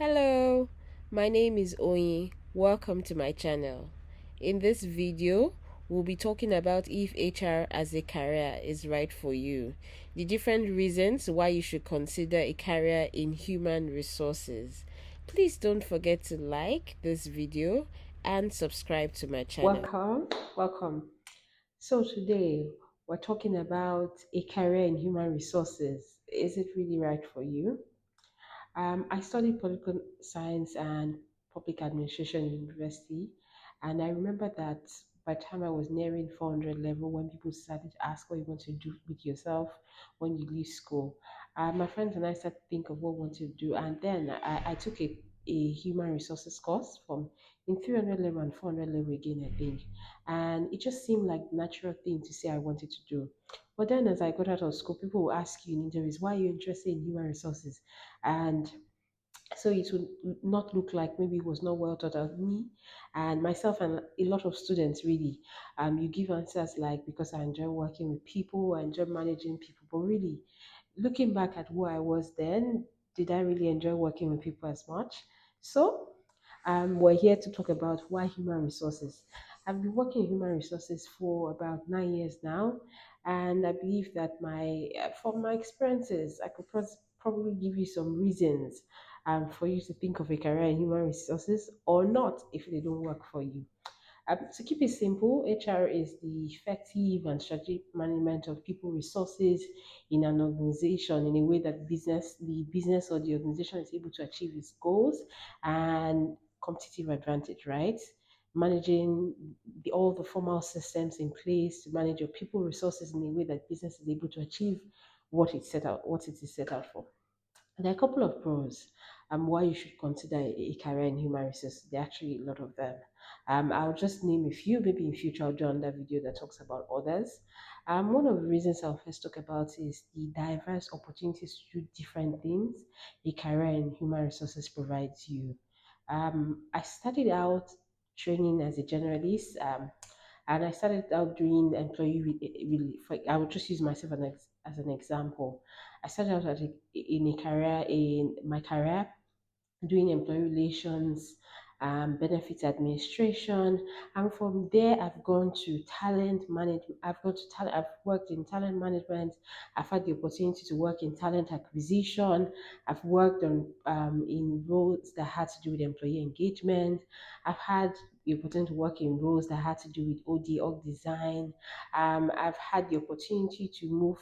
Hello, my name is Oyin. Welcome to my channel. In this video, we'll be talking about if HR as a career is right for you, the different reasons why you should consider a career in human resources. Please don't forget to like this video and subscribe to my channel. Welcome. So today we're talking about a career in human resources. Is it really right for you? I studied political science and public administration in university, and I remember that by the time I was nearing 400 level, when people started to ask what you want to do with yourself when you leave school, my friends and I started to think of what we want to do, and then I took a human resources course from in 300 level and 400 level again, I think, and it just seemed like the natural thing to say I wanted to do. But then, as I got out of school, people will ask you in interviews, why are you interested in human resources? And so it would not look like maybe it was not well thought of me and myself and a lot of students really. You give answers like because I enjoy working with people, I enjoy managing people, but really looking back at who I was then, did I really enjoy working with people as much? So we're here to talk about why human resources. I've been working in human resources for about 9 years now, and I believe that from my experiences, I could probably give you some reasons for you to think of a career in human resources or not if they don't work for you. To keep it simple, HR is the effective and strategic management of people resources in an organization in a way that the business or the organization is able to achieve its goals and competitive advantage, right? Managing all the formal systems in place to manage your people resources in a way that business is able to achieve what it is set out for. There are a couple of pros why you should consider a career in human resources. There are actually a lot of them. I'll just name a few. Maybe in future I'll do another video that talks about others. One of the reasons I'll first talk about is the diverse opportunities to do different things a career in human resources provides you. I started out training as a generalist, and I started out doing I will just use myself as an example. I started out in a career in my career doing employee relations, benefits administration, and from there I've gone to talent management. I've worked in talent management. I've had the opportunity to work in talent acquisition. I've worked on in roles that had to do with employee engagement. I've had the opportunity to work in roles that had to do with org design. I've had the opportunity to move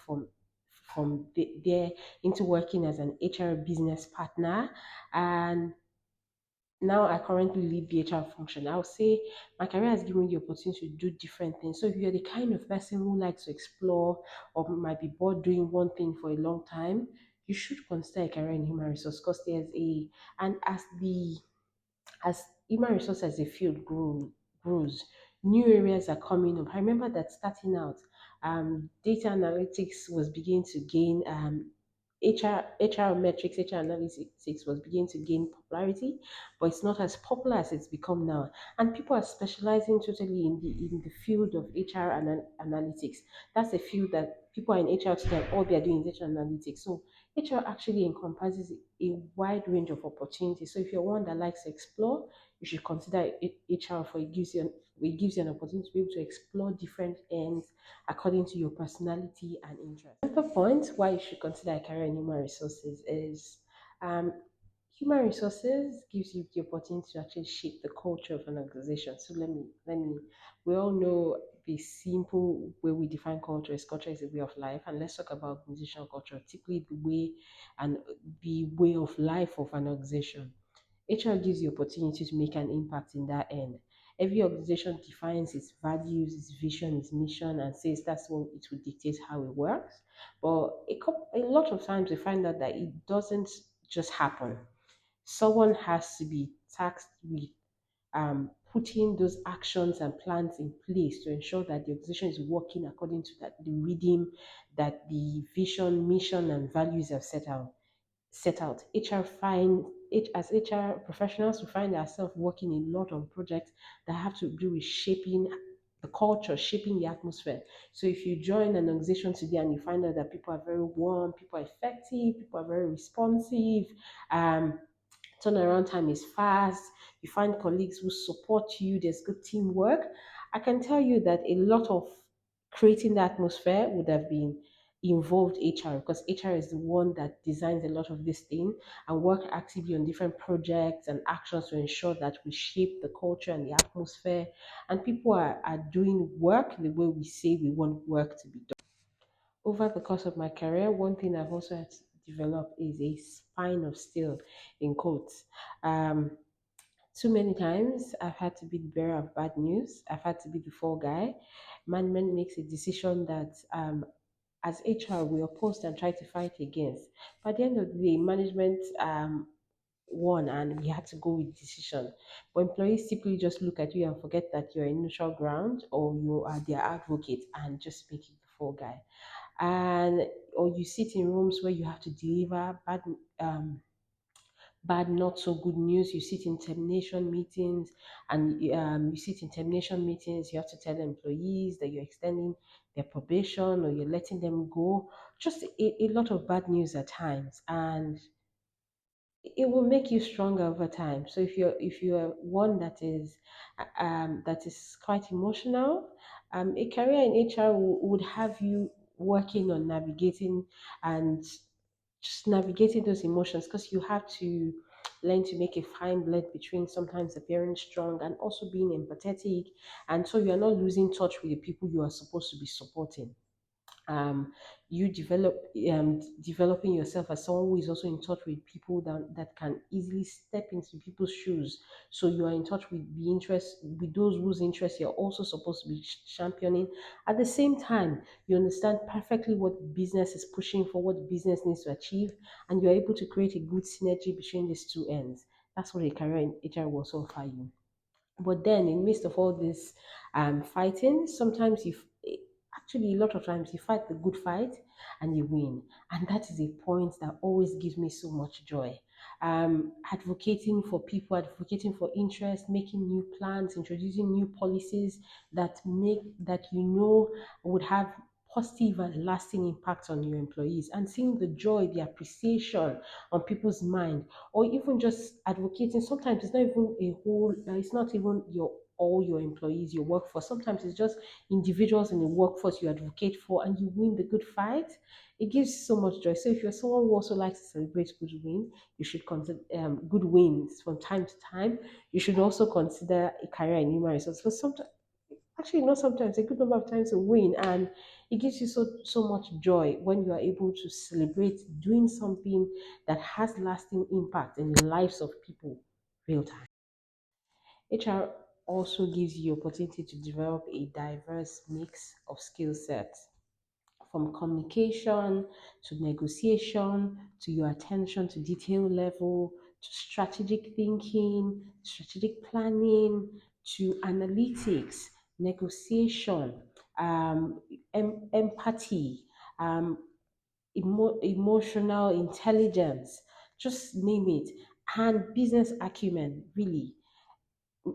there into working as an HR business partner, and now I currently lead the HR function. I would say my career has given me the opportunity to do different things. So if you're the kind of person who likes to explore or might be bored doing one thing for a long time, you should consider a career in human resource because and as human resource as a field grows, new areas are coming up. I remember that starting out, data analytics was beginning to gain HR metrics, HR analytics was beginning to gain popularity, but it's not as popular as it's become now. And people are specializing totally in the field of HR analytics. That's a field that people are in HR today, all they are doing is HR analytics. So HR actually encompasses a wide range of opportunities. So if you're one that likes to explore, you should consider HR for it gives you an opportunity to be able to explore different ends according to your personality and interest. Another point why you should consider a career in human resources is um, human resources gives you the opportunity to actually shape the culture of an organization. So we all know the simple way we define culture is a way of life. And let's talk about organizational culture, typically the way of life of an organization. HR gives you opportunity to make an impact in that end. Every organization defines its values, its vision, its mission, and says that's what it will dictate how it works. But a lot of times we find out that it doesn't just happen. Someone has to be tasked with putting those actions and plans in place to ensure that the organization is working according to the rhythm that the vision, mission, and values have set out. As HR professionals, we find ourselves working a lot on projects that have to do with shaping the culture, shaping the atmosphere. So if you join an organization today and you find out that people are very warm, people are effective, people are very responsive, um, turnaround time is fast, you find colleagues who support you, there's good teamwork. I can tell you that a lot of creating the atmosphere would have been involved HR, because HR is the one that designs a lot of this thing and work actively on different projects and actions to ensure that we shape the culture and the atmosphere, and people are doing work the way we say we want work to be done. Over the course of my career, one thing I've also had to develop is a spine of steel, in quotes. Um, Too many times I've had to be the bearer of bad news. I've had to be the fall guy. Management makes a decision that as HR we opposed and try to fight against. But at the end of the day, management won and we had to go with decision. But employees typically just look at you and forget that you're in neutral ground or you are their advocate and just make you the fall guy. And or you sit in rooms where you have to deliver bad, not so good news. You sit in termination meetings, and you sit in termination meetings. You have to tell employees that you're extending their probation or you're letting them go. Just a lot of bad news at times, and it will make you stronger over time. So if you're one that is quite emotional, a career in HR would have you working on navigating and just navigating those emotions, because you have to learn to make a fine blend between sometimes appearing strong and also being empathetic, and so you're not losing touch with the people you are supposed to be supporting. um, you developing yourself as someone who is also in touch with people that can easily step into people's shoes, so you are in touch with the interest with those whose interests you're also supposed to be championing. At the same time, you understand perfectly what business is pushing for, what business needs to achieve, and you're able to create a good synergy between these two ends. That's what a career in HR will also offer you. But then, in midst of all this fighting, sometimes actually a lot of times you fight the good fight and you win, and that is a point that always gives me so much joy. Advocating for people, advocating for interest, making new plans, introducing new policies that would have positive and lasting impact on your employees, and seeing the joy, the appreciation on people's mind, or even just advocating. Sometimes it's not even it's not even your all your employees, your workforce. Sometimes it's just individuals in the workforce you advocate for and you win the good fight. It gives so much joy. So if you're someone who also likes to celebrate you should consider good wins from time to time. You should also consider a career in human resources, because sometimes, actually not sometimes, a good number of times, a win, and it gives you so much joy when you are able to celebrate doing something that has lasting impact in the lives of people real time. HR also gives you opportunity to develop a diverse mix of skill sets, from communication to negotiation to your attention to detail level to strategic thinking, strategic planning to analytics, negotiation, empathy, um, emotional intelligence, just name it, and business acumen, really.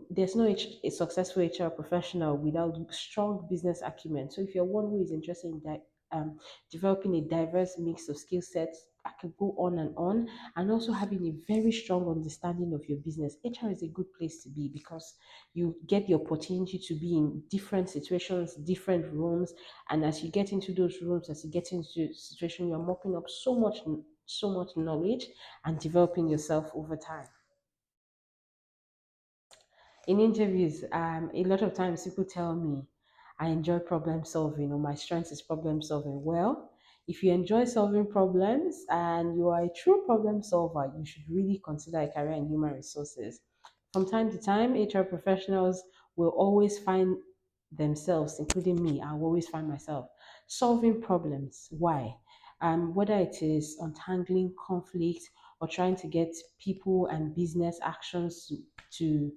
There's no a successful HR professional without strong business acumen. So if you're one who is interested in developing a diverse mix of skill sets, I could go on, and also having a very strong understanding of your business. HR is a good place to be, because you get the opportunity to be in different situations, different rooms, and as you get into those rooms, as you get into the situation, you're mopping up so much knowledge and developing yourself over time. In interviews, a lot of times people tell me I enjoy problem solving, or my strength is problem solving. Well, if you enjoy solving problems and you are a true problem solver, you should really consider a career in human resources. From time to time, HR professionals will always find themselves, including me, I will always find myself solving problems. Why? Whether it is untangling conflict or trying to get people and business actions to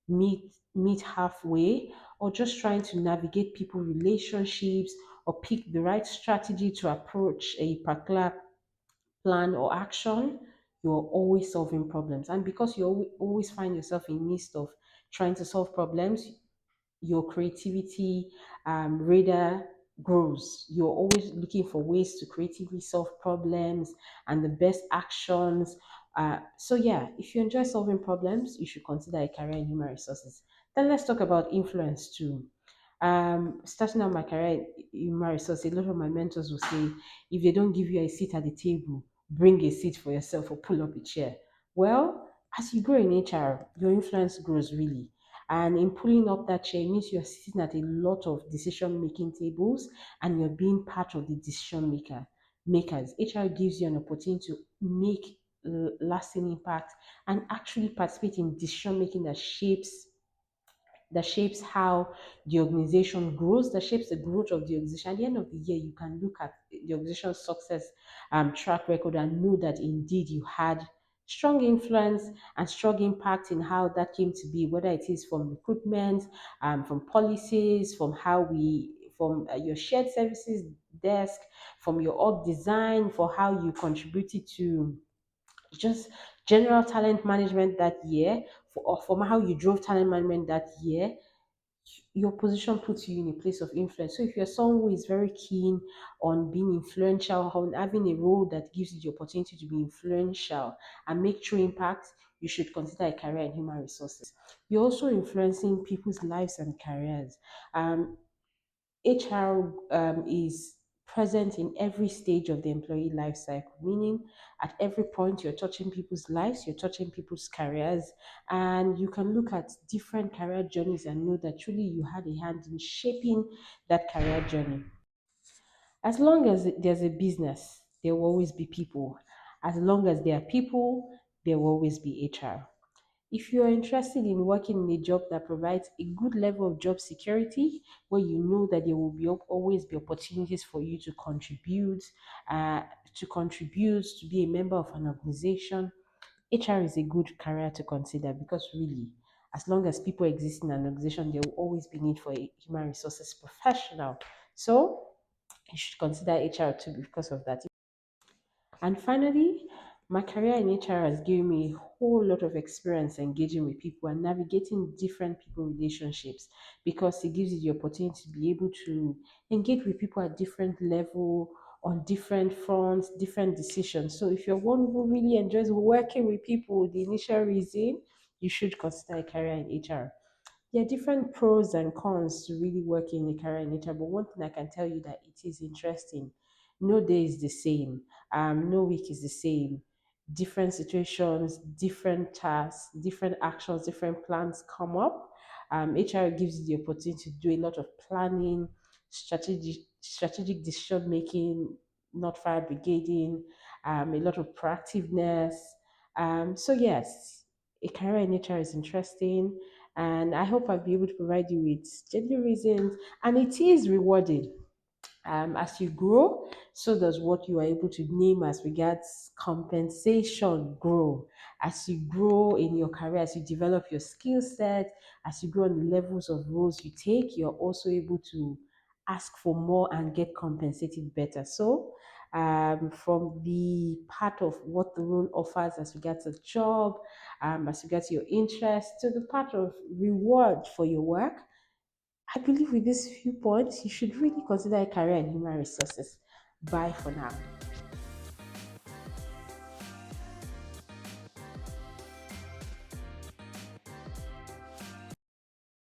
meet halfway, or just trying to navigate people relationships, or pick the right strategy to approach a particular plan or action, you're always solving problems. And because you always find yourself in midst of trying to solve problems, your creativity radar grows. You're always looking for ways to creatively solve problems and the best actions. So yeah, if you enjoy solving problems, you should consider a career in human resources. Then let's talk about influence too. Starting out my career in human resources, a lot of my mentors will say, if they don't give you a seat at the table, bring a seat for yourself or pull up a chair. Well, as you grow in HR, your influence grows really. And in pulling up that chair, it means you're sitting at a lot of decision making tables and you're being part of the decision makers. HR gives you an opportunity to make lasting impact and actually participate in decision making that shapes how the organization grows, that shapes the growth of the organization. At the end of the year, you can look at the organization's success track record and know that indeed you had strong influence and strong impact in how that came to be, whether it is from recruitment, from policies, from your shared services desk, from your org design, for how you contributed to just general talent management that year, or from how you drove talent management that year. Your position puts you in a place of influence. So if you're someone who is very keen on being influential, on having a role that gives you the opportunity to be influential and make true impact, you should consider a career in human resources. You're also influencing people's lives and careers. HR is present in every stage of the employee life cycle, meaning at every point you're touching people's lives, you're touching people's careers, and you can look at different career journeys and know that truly you had a hand in shaping that career journey. As long as there's a business, there will always be people. As long as there are people, there will always be HR. If you are interested in working in a job that provides a good level of job security, where you know that there will always be opportunities for you uh, to be a member of an organization, HR is a good career to consider because really, as long as people exist in an organization, there will always be need for a human resources professional. So you should consider HR too because of that. And finally, my career in HR has given me a whole lot of experience engaging with people and navigating different people relationships because it gives you the opportunity to be able to engage with people at different level, on different fronts, different decisions. So if you're one who really enjoys working with people, the initial reason you should consider a career in HR. There are different pros and cons to really working in a career in HR, but one thing I can tell you that it is interesting. No day is the same. No week is the same. Different situations, different tasks, different actions, different plans come up. HR gives you the opportunity to do a lot of planning, strategic decision making, not fire brigading, a lot of proactiveness. So yes, a career in HR is interesting, and I hope I'll be able to provide you with genuine reasons, and it is rewarding. As you grow, so does what you are able to name as regards compensation grow. As you grow in your career, as you develop your skill set, as you grow on the levels of roles you take, you're also able to ask for more and get compensated better. So, from the part of what the role offers as regards a job, as regards your interest, to the part of reward for your work, I believe with these few points, you should really consider a career in human resources. Bye for now.